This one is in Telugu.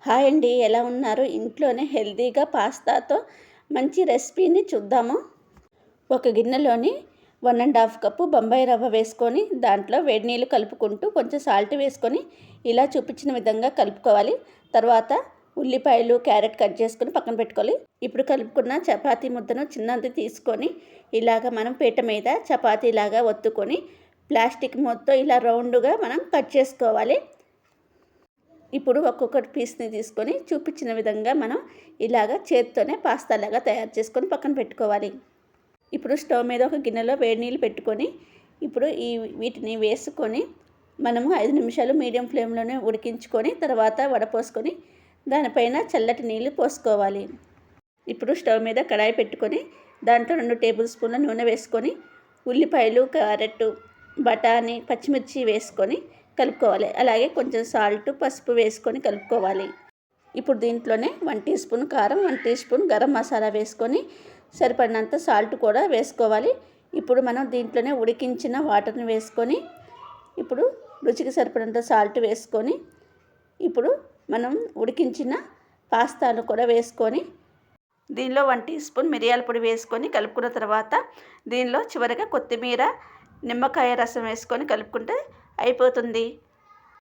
హాయ్ అండి, ఎలా ఉన్నారు? ఇంట్లోనే హెల్తీగా పాస్తాతో మంచి రెసిపీని చూద్దాము. ఒక గిన్నెలోని 1½ కప్పు బొంబాయి రవ్వ వేసుకొని దాంట్లో వేడి నీళ్ళు కలుపుకుంటూ కొంచెం సాల్ట్ వేసుకొని ఇలా చూపించిన విధంగా కలుపుకోవాలి. తర్వాత ఉల్లిపాయలు, క్యారెట్ కట్ చేసుకొని పక్కన పెట్టుకోవాలి. ఇప్పుడు కలుపుకున్న చపాతీ ముద్దను చిన్నది తీసుకొని ఇలాగ మనం పీట మీద చపాతీలాగా ఒత్తుకొని ప్లాస్టిక్ మూతతో ఇలా రౌండ్గా మనం కట్ చేసుకోవాలి. ఇప్పుడు ఒక్కొక్కటి పీస్ని తీసుకొని చూపించిన విధంగా మనం ఇలాగ చేత్తోనే పాస్తాలాగా తయారు చేసుకొని పక్కన పెట్టుకోవాలి. ఇప్పుడు స్టవ్ మీద ఒక గిన్నెలో వేడి నీళ్ళు పెట్టుకొని ఇప్పుడు వీటిని వేసుకొని మనము 5 నిమిషాలు మీడియం ఫ్లేమ్లోనే ఉడికించుకొని తర్వాత వడపోసుకొని దానిపైన చల్లటి నీళ్ళు పోసుకోవాలి. ఇప్పుడు స్టవ్ మీద కడాయి పెట్టుకొని దాంట్లో 2 టేబుల్ స్పూన్ల నూనె వేసుకొని ఉల్లిపాయలు, క్యారెట్, బఠానీ, పచ్చిమిర్చి వేసుకొని కలుపుకోవాలి. అలాగే కొంచెం సాల్ట్, పసుపు వేసుకొని కలుపుకోవాలి. ఇప్పుడు దీంట్లోనే 1 టీ స్పూన్ కారం, 1 టీ స్పూన్ గరం మసాలా వేసుకొని సరిపడినంత సాల్ట్ కూడా వేసుకోవాలి. ఇప్పుడు మనం దీంట్లోనే ఉడికించిన వాటర్ని వేసుకొని ఇప్పుడు రుచికి సరిపడినంత సాల్ట్ వేసుకొని ఇప్పుడు మనం ఉడికించిన పాస్తాను కూడా వేసుకొని దీనిలో 1 టీ స్పూన్ మిరియాల పొడి వేసుకొని కలుపుకున్న తర్వాత దీనిలో చివరిగా కొత్తిమీర, నిమ్మకాయ రసం వేసుకొని కలుపుకుంటే అయిపోతుంది.